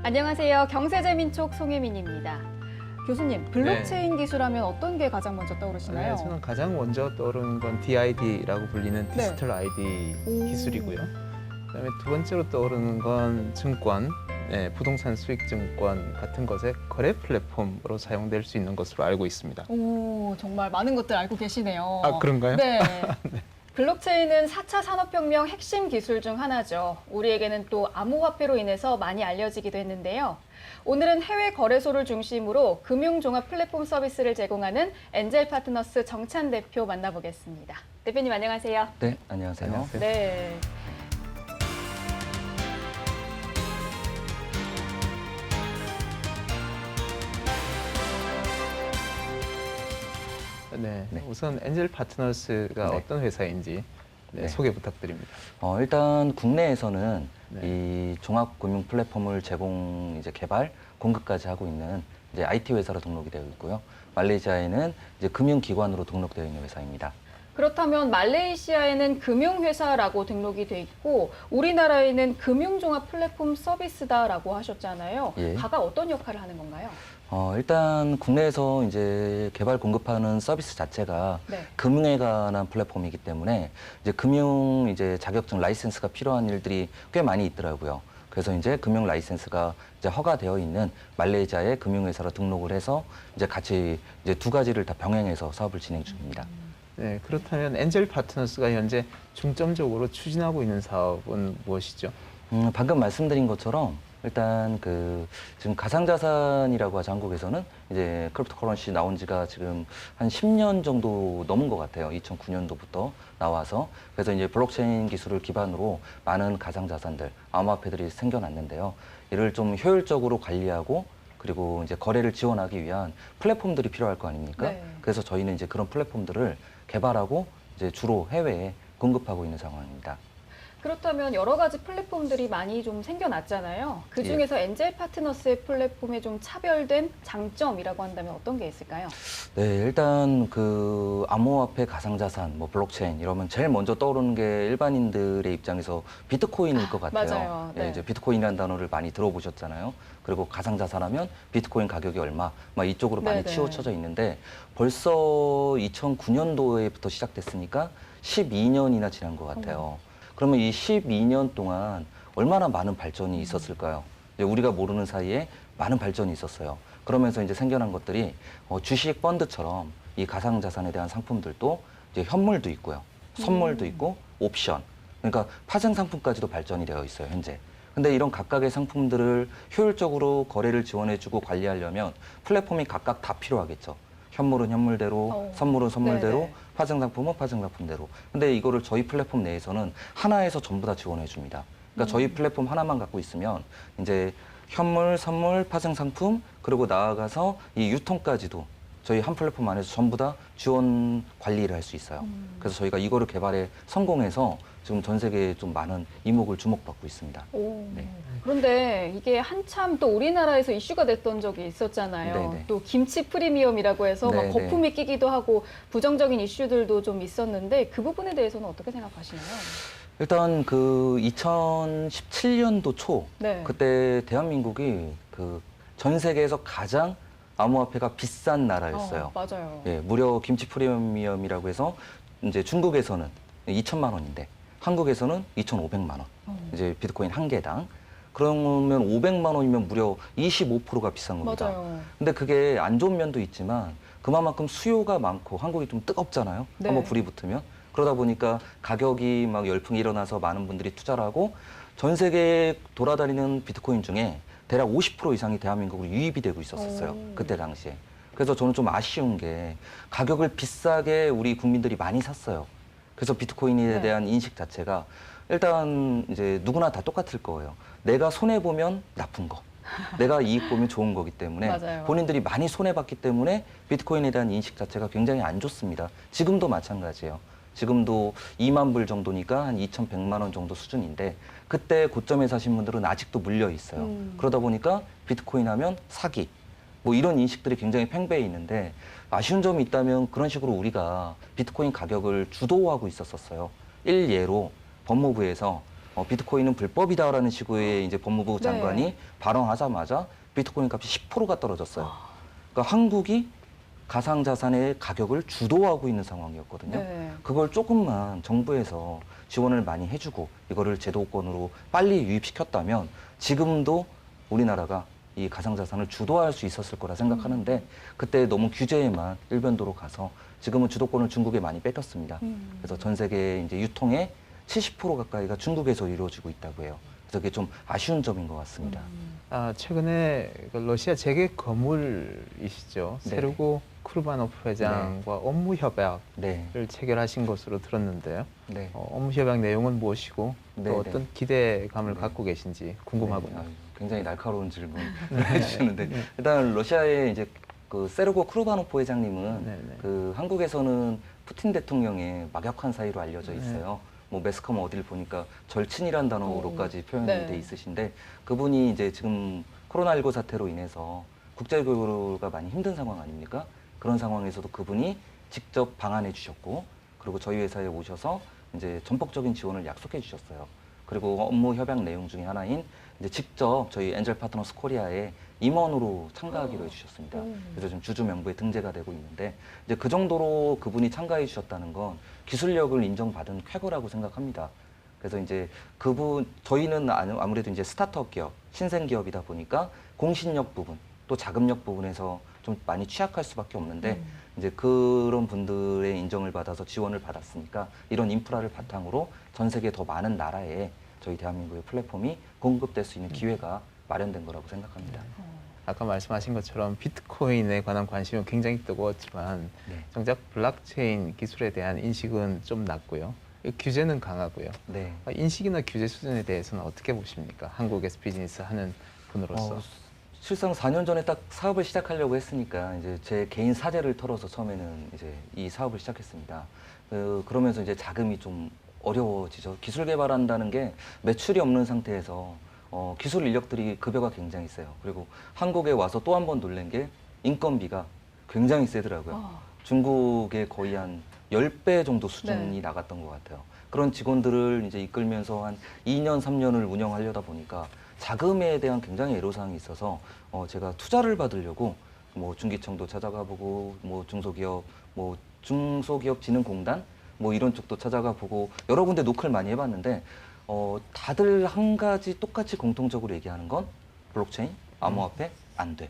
안녕하세요. 경제재민촉 송혜민입니다. 교수님, 블록체인 기술하면 어떤 게 가장 먼저 떠오르시나요? 네, 저는 가장 먼저 떠오르는 건 DID라고 불리는 디지털 아이디 기술이고요. 그다음에 두 번째로 떠오르는 건 증권, 부동산 수익증권 같은 것의 거래 플랫폼으로 사용될 수 있는 것으로 알고 있습니다. 오, 정말 많은 것들 알고 계시네요. 아, 그런가요? 네. 블록체인은 4차 산업혁명 핵심 기술 중 하나죠. 우리에게는 또 암호화폐로 인해서 많이 알려지기도 했는데요. 오늘은 해외 거래소를 중심으로 금융종합 플랫폼 서비스를 제공하는 엔젤파트너스 정찬 대표 만나보겠습니다. 대표님 안녕하세요. 네, 안녕하세요. 안녕하세요. 네. 네, 네. 우선 엔젤 파트너스가 네. 어떤 회사인지 네. 소개 부탁드립니다. 일단 국내에서는 네. 이 종합금융 플랫폼을 개발, 공급까지 하고 있는 IT 회사로 등록이 되어 있고요. 말레이시아에는 금융기관으로 등록되어 있는 회사입니다. 그렇다면 말레이시아에는 금융회사라고 등록이 돼 있고 우리나라에는 금융종합 플랫폼 서비스다라고 하셨잖아요. 예. 각각 어떤 역할을 하는 건가요? 일단 국내에서 개발 공급하는 서비스 자체가 네. 금융에 관한 플랫폼이기 때문에 금융 자격증 라이센스가 필요한 일들이 꽤 많이 있더라고요. 그래서 금융 라이센스가 허가되어 있는 말레이시아의 금융회사로 등록을 해서 같이 두 가지를 다 병행해서 사업을 진행 중입니다. 네, 그렇다면 엔젤 파트너스가 현재 중점적으로 추진하고 있는 사업은 무엇이죠? 방금 말씀드린 것처럼 일단 지금 가상자산이라고 하죠. 한국에서는 크립토커런시 나온 지가 지금 한 10년 정도 넘은 것 같아요. 2009년도부터 나와서. 그래서 블록체인 기술을 기반으로 많은 가상자산들, 암호화폐들이 생겨났는데요. 이를 좀 효율적으로 관리하고 그리고 거래를 지원하기 위한 플랫폼들이 필요할 거 아닙니까? 네. 그래서 저희는 그런 플랫폼들을 개발하고 주로 해외에 공급하고 있는 상황입니다. 그렇다면 여러 가지 플랫폼들이 많이 좀 생겨났잖아요. 그 중에서 엔젤 파트너스의 플랫폼에 좀 차별된 장점이라고 한다면 어떤 게 있을까요? 네, 일단 암호화폐, 가상자산, 블록체인 이러면 제일 먼저 떠오르는 게 일반인들의 입장에서 비트코인일 것 같아요. 맞아요. 네. 비트코인이라는 단어를 많이 들어보셨잖아요. 그리고 가상자산하면 비트코인 가격이 얼마, 이쪽으로 많이 네네. 치우쳐져 있는데 벌써 2009년도에부터 시작됐으니까 12년이나 지난 것 같아요. 그러면 이 12년 동안 얼마나 많은 발전이 있었을까요? 우리가 모르는 사이에 많은 발전이 있었어요. 그러면서 생겨난 것들이 주식 펀드처럼 이 가상자산에 대한 상품들도 현물도 있고요. 선물도 있고 옵션. 그러니까 파생 상품까지도 발전이 되어 있어요, 현재. 근데 이런 각각의 상품들을 효율적으로 거래를 지원해주고 관리하려면 플랫폼이 각각 다 필요하겠죠. 현물은 현물대로, 선물은 선물대로, 네네. 파생 상품은 파생 상품대로. 근데 이거를 저희 플랫폼 내에서는 하나에서 전부 다 지원해 줍니다. 그러니까 저희 플랫폼 하나만 갖고 있으면 현물, 선물, 파생 상품, 그리고 나아가서 이 유통까지도 저희 한 플랫폼 안에서 전부 다 지원 관리를 할 수 있어요. 그래서 저희가 이거를 개발에 성공해서 지금 전 세계에 좀 많은 이목을 주목받고 있습니다. 오. 네. 그런데 이게 한참 또 우리나라에서 이슈가 됐던 적이 있었잖아요. 네네. 또 김치 프리미엄이라고 해서 막 네네. 거품이 끼기도 하고 부정적인 이슈들도 좀 있었는데 그 부분에 대해서는 어떻게 생각하시나요? 일단 2017년도 초 네. 그때 대한민국이 전 세계에서 가장 암호화폐가 비싼 나라였어요. 맞아요. 예, 무려 김치 프리미엄이라고 해서 중국에서는 2천만 원인데 한국에서는 2,500만 원. 비트코인 한 개당. 그러면 500만 원이면 무려 25%가 비싼 겁니다. 맞아요. 근데 그게 안 좋은 면도 있지만 그만큼 수요가 많고 한국이 좀 뜨겁잖아요. 네. 한번 불이 붙으면. 그러다 보니까 가격이 막 열풍이 일어나서 많은 분들이 투자를 하고 전 세계에 돌아다니는 비트코인 중에 대략 50% 이상이 대한민국으로 유입이 되고 있었어요. 그때 당시에. 그래서 저는 좀 아쉬운 게 가격을 비싸게 우리 국민들이 많이 샀어요. 그래서 비트코인에 네. 대한 인식 자체가 일단 누구나 다 똑같을 거예요. 내가 손해보면 나쁜 거. 내가 이익 보면 좋은 거기 때문에 맞아요. 본인들이 많이 손해봤기 때문에 비트코인에 대한 인식 자체가 굉장히 안 좋습니다. 지금도 마찬가지예요. 지금도 2만 불 정도니까 한 2,100만 원 정도 수준인데 그때 고점에 사신 분들은 아직도 물려 있어요. 그러다 보니까 비트코인 하면 사기, 이런 인식들이 굉장히 팽배해 있는데 아쉬운 점이 있다면 그런 식으로 우리가 비트코인 가격을 주도하고 있었어요. 일예로 법무부에서 비트코인은 불법이다라는 식의 이제 법무부 장관이 네. 발언하자마자 비트코인 값이 10%가 떨어졌어요. 그러니까 한국이 가상자산의 가격을 주도하고 있는 상황이었거든요. 네. 그걸 조금만 정부에서 지원을 많이 해주고 이거를 제도권으로 빨리 유입시켰다면 지금도 우리나라가 이 가상자산을 주도할 수 있었을 거라 생각하는데 그때 너무 규제에만 일변도로 가서 지금은 주도권을 중국에 많이 뺏겼습니다. 그래서 전 세계 이제 유통의 70% 가까이가 중국에서 이루어지고 있다고 해요. 그래서 그게 좀 아쉬운 점인 것 같습니다. 최근에 그 러시아 재계 거물이시죠. 네. 세르고 쿠르바노프 회장과 업무 협약을 네, 체결하신 것으로 들었는데요. 네. 업무 협약 내용은 무엇이고 네, 또 네. 어떤 기대감을 네. 갖고 계신지 궁금하군요. 네, 아유, 굉장히 날카로운 질문 해주시는데 일단 러시아의 이제 그 세르고 크루바노프 회장님은 네, 네. 그 한국에서는 푸틴 대통령의 막역한 사이로 알려져 있어요. 뭐 매스컴 어딜 보니까 절친이란 단어로까지 표현이 네. 돼 있으신데 그분이 이제 지금 코로나19 사태로 인해서 국제교류가 많이 힘든 상황 아닙니까? 그런 상황에서도 그분이 직접 방한해 주셨고 그리고 저희 회사에 오셔서 이제 전폭적인 지원을 약속해 주셨어요. 그리고 업무 협약 내용 중에 하나인 이제 직접 저희 엔젤 파트너스 코리아에 임원으로 참가하기로 해주셨습니다. 그래서 지금 주주 명부에 등재가 되고 있는데 이제 그 정도로 그분이 참가해 주셨다는 건 기술력을 인정받은 쾌거라고 생각합니다. 그래서 이제 저희는 아무래도 이제 스타트업 기업, 신생 기업이다 보니까 공신력 부분, 또 자금력 부분에서 좀 많이 취약할 수밖에 없는데 이제 그런 분들의 인정을 받아서 지원을 받았으니까 이런 인프라를 바탕으로 전 세계 더 많은 나라에 저희 대한민국의 플랫폼이 공급될 수 있는 기회가 마련된 거라고 생각합니다. 아까 말씀하신 것처럼 비트코인에 관한 관심은 굉장히 뜨거웠지만 네. 정작 블록체인 기술에 대한 인식은 좀 낮고요. 규제는 강하고요. 네. 인식이나 규제 수준에 대해서는 어떻게 보십니까? 한국에서 비즈니스 하는 분으로서. 실상 4년 전에 딱 사업을 시작하려고 했으니까 이제 제 개인 사재를 털어서 처음에는 이제 이 사업을 시작했습니다. 그러면서 이제 자금이 좀 어려워지죠. 기술 개발한다는 게 매출이 없는 상태에서 기술 인력들이 급여가 굉장히 세요. 그리고 한국에 와서 또 한 번 놀란 게 인건비가 굉장히 세더라고요. 중국의 거의 한 10배 정도 수준이 네. 나갔던 것 같아요. 그런 직원들을 이제 이끌면서 한 2년, 3년을 운영하려다 보니까 자금에 대한 굉장히 애로사항이 있어서 제가 투자를 받으려고 뭐 중기청도 찾아가 보고 뭐 중소기업진흥공단 뭐 이런 쪽도 찾아가 보고 여러 군데 노크를 많이 해봤는데 다들 한 가지 똑같이 공통적으로 얘기하는 건 블록체인, 암호화폐 안 돼.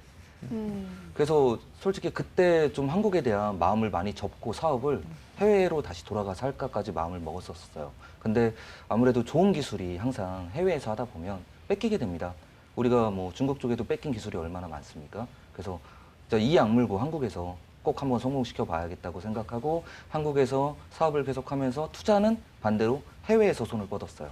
그래서 솔직히 그때 좀 한국에 대한 마음을 많이 접고 사업을 해외로 다시 돌아가서 할까까지 마음을 먹었었어요. 근데 아무래도 좋은 기술이 항상 해외에서 하다 보면 뺏기게 됩니다. 우리가 뭐 중국 쪽에도 뺏긴 기술이 얼마나 많습니까? 그래서 진짜 이 악물고 한국에서 꼭 한번 성공시켜 봐야겠다고 생각하고 한국에서 사업을 계속하면서 투자는 반대로 해외에서 손을 뻗었어요.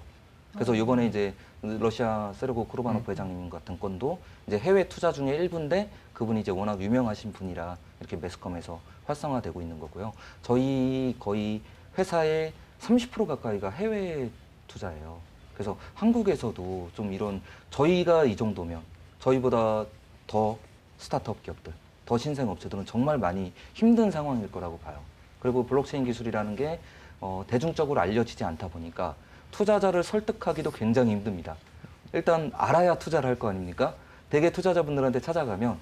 그래서 이번에 이제 러시아 세르고 크루바노프 회장님 같은 건도 이제 해외 투자 중에 일부인데 그분이 이제 워낙 유명하신 분이라 이렇게 매스컴에서 활성화되고 있는 거고요. 저희 거의 회사의 30% 가까이가 해외 투자예요. 그래서 한국에서도 좀 이런 저희가 이 정도면 저희보다 더 스타트업 기업들, 더 신생 업체들은 정말 많이 힘든 상황일 거라고 봐요. 그리고 블록체인 기술이라는 게 대중적으로 알려지지 않다 보니까 투자자를 설득하기도 굉장히 힘듭니다. 일단 알아야 투자를 할 거 아닙니까? 대개 투자자분들한테 찾아가면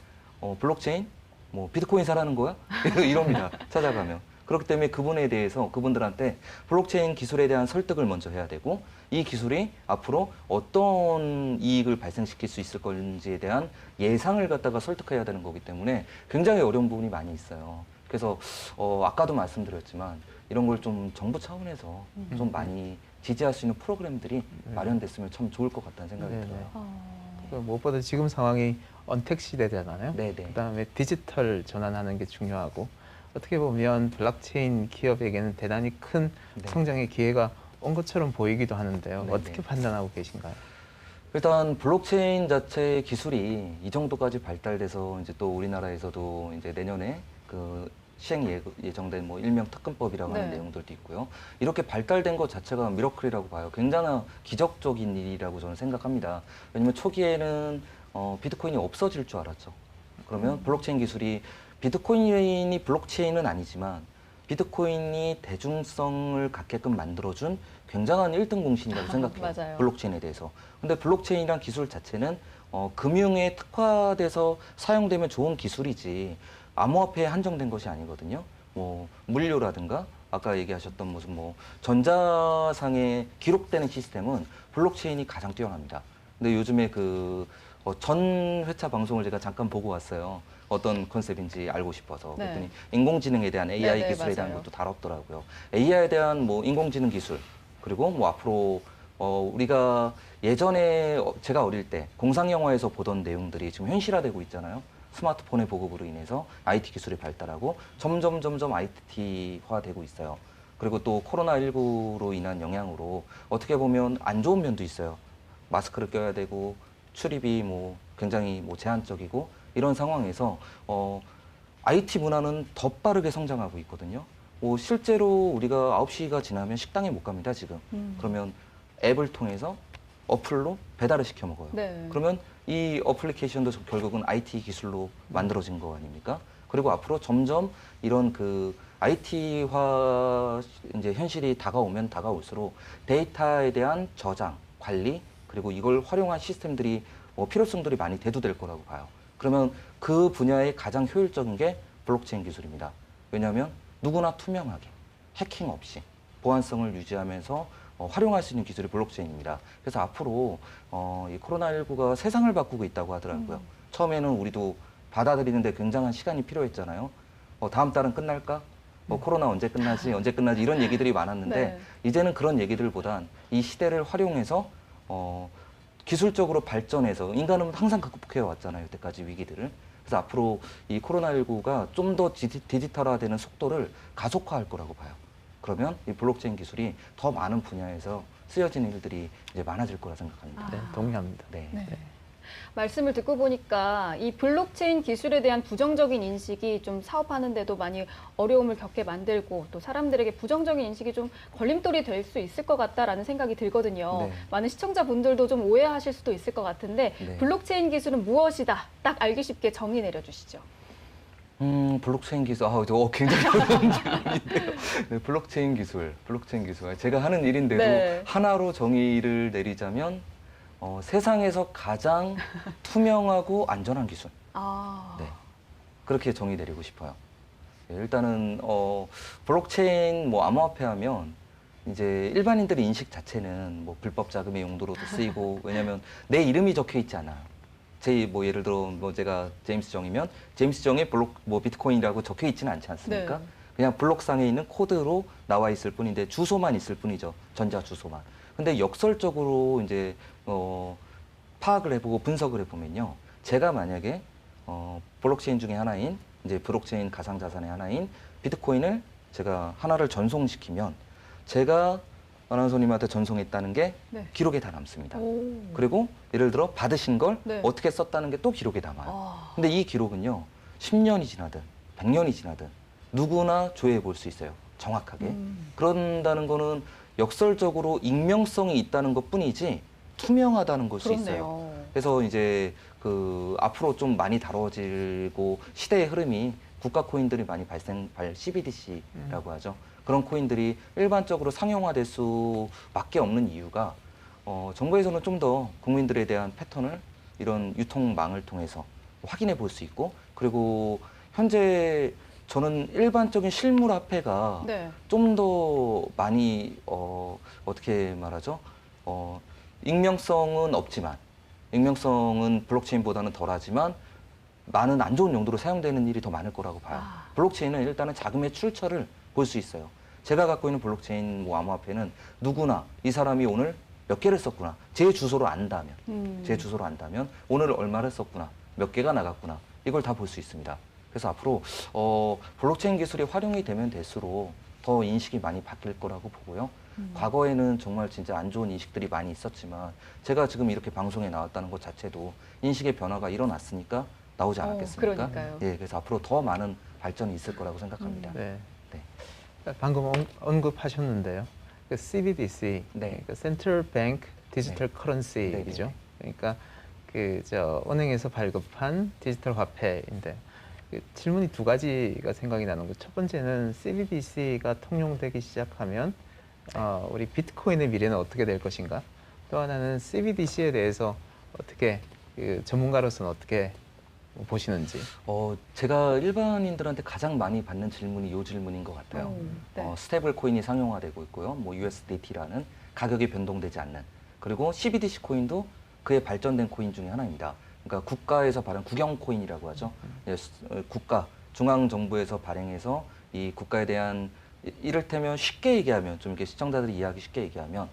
블록체인, 뭐 비트코인 사라는 거야? 이럽니다. 찾아가면. 그렇기 때문에 그분에 대해서 그분들한테 블록체인 기술에 대한 설득을 먼저 해야 되고 이 기술이 앞으로 어떤 이익을 발생시킬 수 있을 건지에 대한 예상을 갖다가 설득해야 되는 거기 때문에 굉장히 어려운 부분이 많이 있어요. 그래서 아까도 말씀드렸지만 이런 걸 좀 정부 차원에서 좀 많이 지지할 수 있는 프로그램들이 마련됐으면 참 좋을 것 같다는 생각이 네네. 들어요. 무엇보다 지금 상황이 언택 시대잖아요. 네네. 그다음에 디지털 전환하는 게 중요하고 어떻게 보면 블록체인 기업에게는 대단히 큰 네. 성장의 기회가 온 것처럼 보이기도 하는데요. 네네. 어떻게 판단하고 계신가요? 일단 블록체인 자체의 기술이 이 정도까지 발달돼서 이제 또 우리나라에서도 이제 내년에 그 시행 예정된 뭐 일명 특근법이라고 하는 네. 내용들도 있고요. 이렇게 발달된 것 자체가 미러클이라고 봐요. 굉장히 기적적인 일이라고 저는 생각합니다. 왜냐면 초기에는 비트코인이 없어질 줄 알았죠. 그러면 블록체인 기술이 비트코인이 블록체인은 아니지만 비트코인이 대중성을 갖게끔 만들어준 굉장한 1등 공신이라고 생각해요. 맞아요. 블록체인에 대해서. 근데 블록체인이란 기술 자체는 금융에 특화돼서 사용되면 좋은 기술이지 암호화폐에 한정된 것이 아니거든요. 뭐 물류라든가 아까 얘기하셨던 무슨 뭐 전자상에 기록되는 시스템은 블록체인이 가장 뛰어납니다. 근데 요즘에 전 회차 방송을 제가 잠깐 보고 왔어요. 어떤 컨셉인지 알고 싶어서. 네. 그랬더니 인공지능에 대한 AI 네네, 기술에 대한 맞아요. 것도 다뤘더라고요. AI에 대한 뭐 인공지능 기술, 그리고 뭐 앞으로 우리가 예전에 제가 어릴 때 공상 영화에서 보던 내용들이 지금 현실화되고 있잖아요. 스마트폰의 보급으로 인해서 IT 기술이 발달하고 점점 IT화되고 있어요. 그리고 또 코로나19로 인한 영향으로 어떻게 보면 안 좋은 면도 있어요. 마스크를 껴야 되고 출입이 뭐 굉장히 뭐 제한적이고 이런 상황에서 IT 문화는 더 빠르게 성장하고 있거든요. 뭐 실제로 우리가 9시가 지나면 식당에 못 갑니다, 지금. 그러면 앱을 통해서 어플로 배달을 시켜 먹어요. 네. 그러면 이 어플리케이션도 결국은 IT 기술로 만들어진 거 아닙니까? 그리고 앞으로 점점 이런 IT화 이제 현실이 다가오면 다가올수록 데이터에 대한 저장, 관리, 그리고 이걸 활용한 시스템들이 필요성들이 많이 대두될 거라고 봐요. 그러면 그 분야에 가장 효율적인 게 블록체인 기술입니다. 왜냐하면 누구나 투명하게, 해킹 없이 보안성을 유지하면서 활용할 수 있는 기술이 블록체인입니다. 그래서 앞으로 이 코로나19가 세상을 바꾸고 있다고 하더라고요. 처음에는 우리도 받아들이는데 굉장한 시간이 필요했잖아요. 다음 달은 끝날까? 코로나 언제 끝나지? 이런 얘기들이 많았는데 네. 이제는 그런 얘기들보단 이 시대를 활용해서 기술적으로 발전해서 인간은 항상 극복해 왔잖아요. 여태까지 위기들을. 그래서 앞으로 이 코로나19가 좀 더 디지털화되는 속도를 가속화할 거라고 봐요. 그러면 이 블록체인 기술이 더 많은 분야에서 쓰여지는 일들이 이제 많아질 거라 생각합니다. 네, 동의합니다. 네. 네. 말씀을 듣고 보니까 이 블록체인 기술에 대한 부정적인 인식이 좀 사업하는데도 많이 어려움을 겪게 만들고 또 사람들에게 부정적인 인식이 좀 걸림돌이 될 수 있을 것 같다라는 생각이 들거든요. 네. 많은 시청자분들도 좀 오해하실 수도 있을 것 같은데 네. 블록체인 기술은 무엇이다? 딱 알기 쉽게 정의 내려주시죠. 블록체인 기술, 굉장히 어려운 질문인데요. 네, 블록체인 기술. 제가 하는 일인데도 네. 하나로 정의를 내리자면 세상에서 가장 투명하고 안전한 기술. 아, 네. 그렇게 정의 내리고 싶어요. 네, 일단은 블록체인 뭐 암호화폐 하면 이제 일반인들의 인식 자체는 뭐 불법 자금의 용도로도 쓰이고 왜냐면 내 이름이 적혀 있지 않아요. 뭐 예를 들어 뭐 제가 제임스 정이면 제임스 정의 비트코인이라고 적혀 있지는 않지 않습니까? 네. 그냥 블록상에 있는 코드로 나와 있을 뿐인데 주소만 있을 뿐이죠. 전자 주소만. 근데 역설적으로 이제 파악을 해보고 분석을 해보면요. 제가 만약에 블록체인 중에 하나인 이제 블록체인 가상자산의 하나인 비트코인을 제가 하나를 전송시키면 제가 아나운서님한테 전송했다는 게 네. 기록에 다 남습니다. 오. 그리고 예를 들어 받으신 걸 네. 어떻게 썼다는 게 또 기록에 남아요. 아. 근데 이 기록은요. 10년이 지나든 100년이 지나든 누구나 조회해 볼 수 있어요. 정확하게. 그런다는 거는 역설적으로 익명성이 있다는 것뿐이지 투명하다는 걸 수 있어요. 그렇네요. 그래서 이제 앞으로 좀 많이 다뤄지고 시대의 흐름이 국가 코인들이 많이 CBDC라고 하죠. 그런 코인들이 일반적으로 상용화될 수밖에 없는 이유가 정부에서는 좀 더 국민들에 대한 패턴을 이런 유통망을 통해서 확인해 볼 수 있고 그리고 현재 저는 일반적인 실물 화폐가 네. 좀 더 많이 어떻게 말하죠? 익명성은 없지만 익명성은 블록체인보다는 덜하지만 많은 안 좋은 용도로 사용되는 일이 더 많을 거라고 봐요. 아. 블록체인은 일단은 자금의 출처를 볼 수 있어요. 제가 갖고 있는 블록체인 뭐 암호화폐는 누구나 이 사람이 오늘 몇 개를 썼구나. 제 주소로 안다면 오늘 얼마를 썼구나. 몇 개가 나갔구나. 이걸 다 볼 수 있습니다. 그래서 앞으로 블록체인 기술이 활용이 되면 될수록 더 인식이 많이 바뀔 거라고 보고요. 과거에는 정말 진짜 안 좋은 인식들이 많이 있었지만 제가 지금 이렇게 방송에 나왔다는 것 자체도 인식의 변화가 일어났으니까 나오지 않았겠습니까? 그러니까요. 예, 그래서 앞으로 더 많은 발전이 있을 거라고 생각합니다. 네. 네. 방금 언급하셨는데요. CBDC, 네. Central Bank Digital 네. Currency이죠. 그러니까 은행에서 발급한 디지털 화폐인데 질문이 두 가지가 생각이 나는 거. 첫 번째는 CBDC가 통용되기 시작하면 우리 비트코인의 미래는 어떻게 될 것인가? 또 하나는 CBDC에 대해서 어떻게 전문가로서는 어떻게 보시는지. 제가 일반인들한테 가장 많이 받는 질문이 이 질문인 것 같아요. 네. 스테이블 코인이 상용화되고 있고요. 뭐 USDT라는 가격이 변동되지 않는, 그리고 CBDC 코인도 그의 발전된 코인 중에 하나입니다. 그러니까 국가에서 발행 국영 코인이라고 하죠. 국가 중앙 정부에서 발행해서 이 국가에 대한 이를테면 쉽게 얘기하면 좀 이렇게 시청자들이 이해하기 쉽게 얘기하면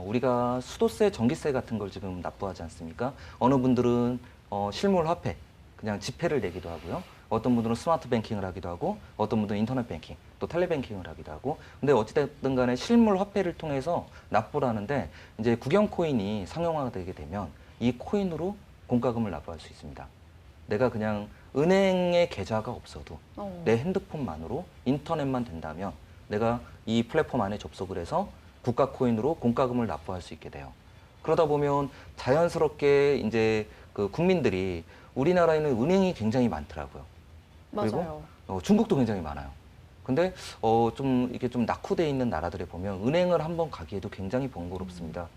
우리가 수도세, 전기세 같은 걸 지금 납부하지 않습니까? 어느 분들은 실물 화폐, 그냥 지폐를 내기도 하고요. 어떤 분들은 스마트 뱅킹을 하기도 하고, 어떤 분들은 인터넷 뱅킹, 또 텔레뱅킹을 하기도 하고. 근데 어찌됐든 간에 실물 화폐를 통해서 납부를 하는데, 이제 국영 코인이 상용화되게 되면 이 코인으로 공과금을 납부할 수 있습니다. 내가 그냥 은행에 계좌가 없어도 내 핸드폰만으로 인터넷만 된다면 내가 이 플랫폼 안에 접속을 해서 국가 코인으로 공과금을 납부할 수 있게 돼요. 그러다 보면 자연스럽게 이제 그 국민들이 우리나라에는 은행이 굉장히 많더라고요. 맞아요. 그리고 중국도 굉장히 많아요. 근데 좀 이게 좀 낙후돼 있는 나라들에 보면 은행을 한번 가기에도 굉장히 번거롭습니다.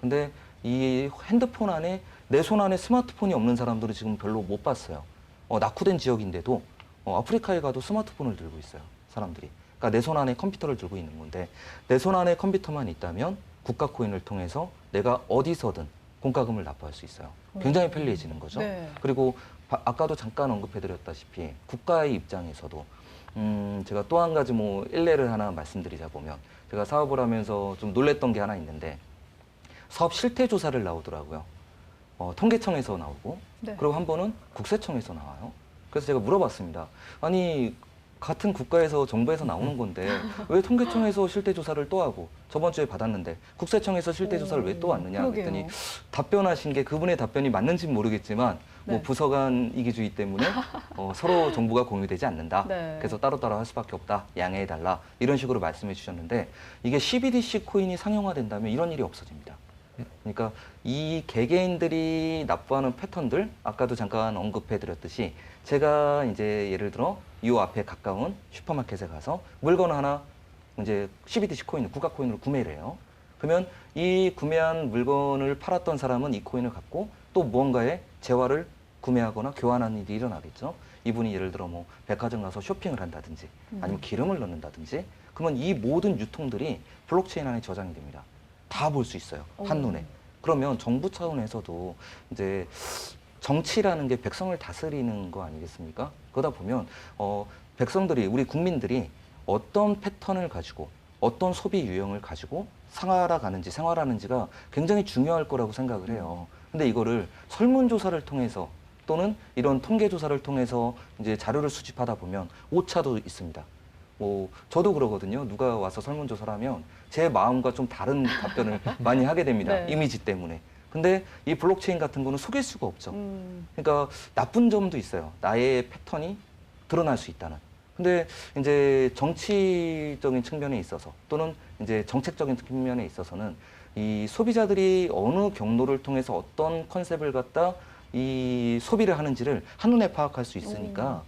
근데 이 핸드폰 안에 내 손 안에 스마트폰이 없는 사람들은 지금 별로 못 봤어요. 낙후된 지역인데도 아프리카에 가도 스마트폰을 들고 있어요, 사람들이. 그러니까 내 손 안에 컴퓨터를 들고 있는 건데, 내 손 안에 컴퓨터만 있다면 국가 코인을 통해서 내가 어디서든 공과금을 납부할 수 있어요. 굉장히 편리해지는 거죠. 네. 그리고 아까도 잠깐 언급해드렸다시피 국가의 입장에서도 제가 또 한 가지 뭐 일례를 하나 말씀드리자 보면, 제가 사업을 하면서 좀 놀랬던 게 하나 있는데, 사업 실태 조사를 나오더라고요. 통계청에서 나오고, 네. 그리고 한 번은 국세청에서 나와요. 그래서 제가 물어봤습니다. 아니, 같은 국가에서 정부에서 나오는 건데 왜 통계청에서 실태 조사를 또 하고, 저번 주에 받았는데 국세청에서 실태 조사를 왜 또 왔느냐 그랬더니, 답변하신 게, 그분의 답변이 맞는지는 모르겠지만 뭐 네. 부서 간 이기주의 때문에 서로 정보가 공유되지 않는다. 네. 그래서 따로따로 할 수밖에 없다. 양해해달라. 이런 식으로 말씀해 주셨는데, 이게 CBDC 코인이 상용화된다면 이런 일이 없어집니다. 그러니까 이 개개인들이 납부하는 패턴들, 아까도 잠깐 언급해드렸듯이, 제가 이제 예를 들어 이 앞에 가까운 슈퍼마켓에 가서 물건 하나 이제 CBDC 코인, 국가 코인으로 구매를 해요. 그러면 이 구매한 물건을 팔았던 사람은 이 코인을 갖고 또 무언가의 재화를 구매하거나 교환하는 일이 일어나겠죠. 이분이 예를 들어 뭐 백화점 가서 쇼핑을 한다든지, 아니면 기름을 넣는다든지, 그러면 이 모든 유통들이 블록체인 안에 저장이 됩니다. 다 볼 수 있어요, 한눈에. 그러면 정부 차원에서도 이제 정치라는 게 백성을 다스리는 거 아니겠습니까? 그러다 보면 백성들이, 우리 국민들이 어떤 패턴을 가지고 어떤 소비 유형을 가지고 생활하가는지 생활하는지가 굉장히 중요할 거라고 생각을 해요. 근데 이거를 설문조사를 통해서 또는 이런 통계조사를 통해서 이제 자료를 수집하다 보면 오차도 있습니다. 뭐 저도 그러거든요. 누가 와서 설문조사를 하면 제 마음과 좀 다른 답변을 많이 하게 됩니다. 네. 이미지 때문에. 근데 이 블록체인 같은 거는 속일 수가 없죠. 그러니까 나쁜 점도 있어요. 나의 패턴이 드러날 수 있다는. 근데 이제 정치적인 측면에 있어서, 또는 이제 정책적인 측면에 있어서는 이 소비자들이 어느 경로를 통해서 어떤 컨셉을 갖다 이 소비를 하는지를 한눈에 파악할 수 있으니까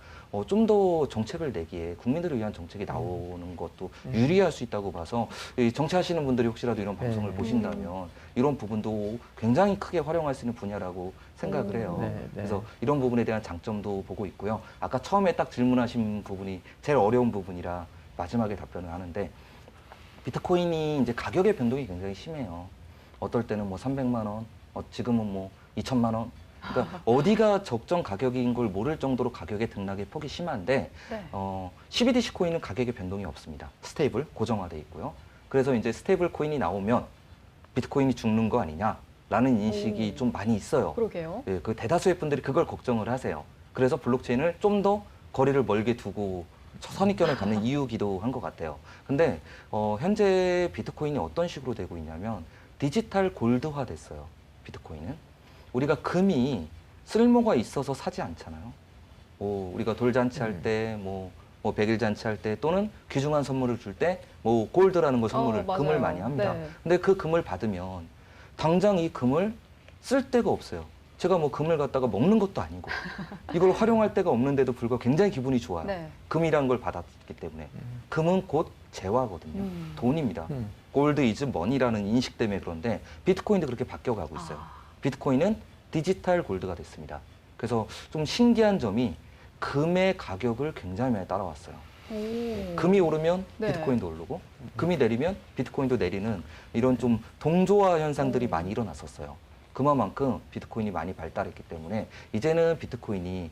좀 더 정책을 내기에, 국민들을 위한 정책이 나오는 것도 유리할 수 있다고 봐서, 이 정치하시는 분들이 혹시라도 이런 방송을 네. 보신다면 이런 부분도 굉장히 크게 활용할 수 있는 분야라고 생각을 해요. 네, 네. 그래서 이런 부분에 대한 장점도 보고 있고요. 아까 처음에 딱 질문하신 부분이 제일 어려운 부분이라 마지막에 답변을 하는데, 비트코인이 이제 가격의 변동이 굉장히 심해요. 어떨 때는 뭐 300만 원, 지금은 뭐 2천만 원. 그러니까 어디가 적정 가격인 걸 모를 정도로 가격의 등락의 폭이 심한데, 네. CBDC 코인은 가격의 변동이 없습니다. 스테이블, 고정화돼 있고요. 그래서 이제 스테이블 코인이 나오면 비트코인이 죽는 거 아니냐라는 인식이 좀 많이 있어요. 그러게요. 예, 그 대다수의 분들이 그걸 걱정을 하세요. 그래서 블록체인을 좀 더 거리를 멀게 두고 선입견을 갖는 이유기도 한 것 같아요. 근데 현재 비트코인이 어떤 식으로 되고 있냐면 디지털 골드화 됐어요. 비트코인은. 우리가 금이 쓸모가 있어서 사지 않잖아요. 우리가 돌잔치 할 때, 뭐 100일 잔치 할 때, 또는 귀중한 선물을 줄 때, 뭐 골드라는 거 선물을, 맞아요. 금을 많이 합니다. 네. 근데 그 금을 받으면 당장 이 금을 쓸 데가 없어요. 제가 뭐 금을 갖다가 먹는 것도 아니고 이걸 활용할 데가 없는데도 불구하고 굉장히 기분이 좋아요. 네. 금이란 걸 받았기 때문에. 금은 곧 재화거든요. 돈입니다. 골드 이즈 머니라는 인식 때문에 그런데 비트코인도 그렇게 바뀌어가고 있어요. 비트코인은 디지털 골드가 됐습니다. 그래서 좀 신기한 점이 금의 가격을 굉장히 많이 따라왔어요. 금이 오르면 네. 비트코인도 오르고 금이 내리면 비트코인도 내리는 이런 좀 동조화 현상들이 많이 일어났었어요. 그만큼 비트코인이 많이 발달했기 때문에 이제는 비트코인이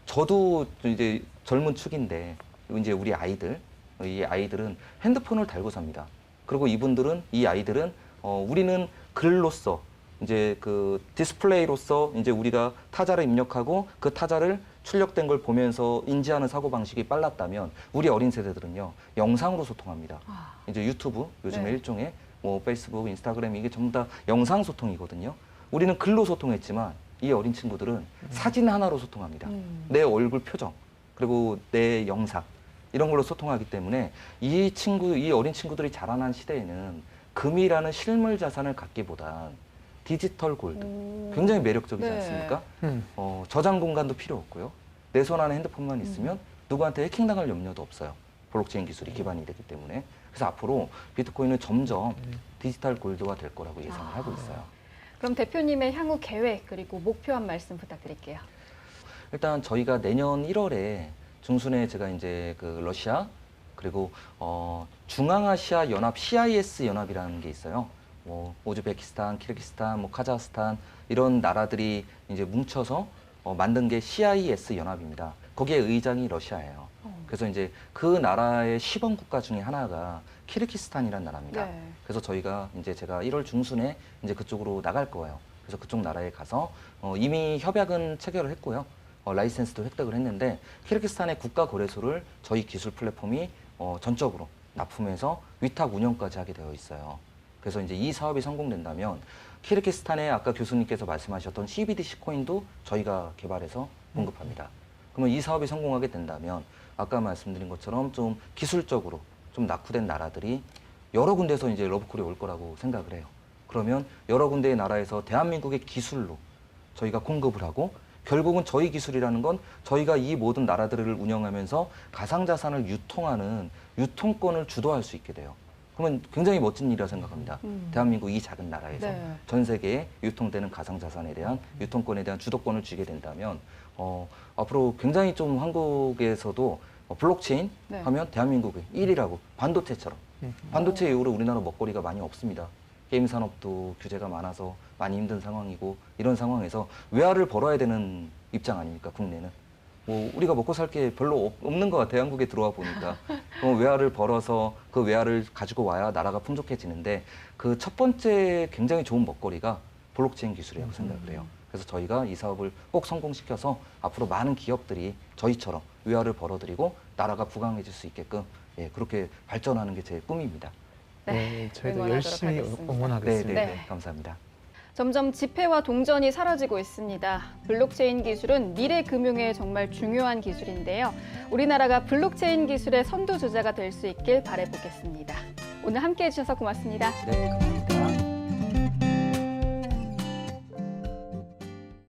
저도 이제 젊은 축인데 이제 우리 아이들 이 아이들은 핸드폰을 달고 삽니다. 그리고 이 아이들은 우리는 글로써 이제 그 디스플레이로서 이제 우리가 타자를 입력하고 그 타자를 출력된 걸 보면서 인지하는 사고방식이 빨랐다면 우리 어린 세대들은요 영상으로 소통합니다. 이제 유튜브 요즘에 네. 일종의 뭐 페이스북, 인스타그램 이게 전부 다 영상 소통이거든요. 우리는 글로 소통했지만 이 어린 친구들은 사진 하나로 소통합니다. 내 얼굴 표정 그리고 내 영상 이런 걸로 소통하기 때문에 이 어린 친구들이 자라난 시대에는 금이라는 실물 자산을 갖기보단 디지털 골드 굉장히 매력적이지 네. 않습니까? 저장 공간도 필요 없고요. 내 손 안에 핸드폰만 있으면 누구한테 해킹당할 염려도 없어요. 블록체인 기술이 기반이 되기 때문에. 그래서 앞으로 비트코인은 점점 디지털 골드화 될 거라고 예상을 하고 있어요. 그럼 대표님의 향후 계획 그리고 목표 한 말씀 부탁드릴게요. 일단 저희가 내년 1월에 중순에 제가 이제 그 러시아 그리고 중앙아시아 연합 CIS 연합이라는 게 있어요. 뭐 우즈베키스탄, 키르기스탄, 뭐 카자흐스탄 이런 나라들이 이제 뭉쳐서 만든 게 CIS 연합입니다. 거기에 의장이 러시아예요. 그래서 이제 그 나라의 시범 국가 중에 하나가 키르기스탄이라는 나라입니다. 네. 그래서 저희가 이제 제가 1월 중순에 이제 그쪽으로 나갈 거예요. 그래서 그쪽 나라에 가서 이미 협약은 체결을 했고요. 라이센스도 획득을 했는데 키르기스탄의 국가 거래소를 저희 기술 플랫폼이 전적으로 납품해서 위탁 운영까지 하게 되어 있어요. 그래서 이제 이 사업이 성공된다면 키르기스탄의 아까 교수님께서 말씀하셨던 CBDC 코인도 저희가 개발해서 공급합니다. 그러면 이 사업이 성공하게 된다면 아까 말씀드린 것처럼 좀 기술적으로 좀 낙후된 나라들이 여러 군데서 이제 러브콜이 올 거라고 생각을 해요. 그러면 여러 군데의 나라에서 대한민국의 기술로 저희가 공급을 하고 결국은 저희 기술이라는 건 저희가 이 모든 나라들을 운영하면서 가상자산을 유통하는 유통권을 주도할 수 있게 돼요. 그러면 굉장히 멋진 일이라고 생각합니다. 대한민국 이 작은 나라에서 네. 전 세계에 유통되는 가상자산에 대한 유통권에 대한 주도권을 쥐게 된다면 앞으로 굉장히 좀 한국에서도 블록체인 네. 하면 대한민국의 1위라고 반도체처럼 반도체 이후로 우리나라 먹거리가 많이 없습니다. 게임 산업도 규제가 많아서 많이 힘든 상황이고 이런 상황에서 외화를 벌어야 되는 입장 아닙니까 국내는. 뭐 우리가 먹고 살 게 별로 없는 것 같아요. 한국에 들어와 보니까. 외화를 벌어서 그 외화를 가지고 와야 나라가 풍족해지는데 그 첫 번째 굉장히 좋은 먹거리가 블록체인 기술이라고 생각을 해요. 그래서 저희가 이 사업을 꼭 성공시켜서 앞으로 많은 기업들이 저희처럼 외화를 벌어들이고 나라가 부강해질 수 있게끔 그렇게 발전하는 게 제 꿈입니다. 네, 저희도 응원하도록 열심히 하겠습니다. 응원하겠습니다. 네. 감사합니다. 점점 지폐와 동전이 사라지고 있습니다. 블록체인 기술은 미래 금융에 정말 중요한 기술인데요. 우리나라가 블록체인 기술의 선두주자가 될 수 있길 바라보겠습니다. 오늘 함께해 주셔서 고맙습니다. 네, 감사합니다.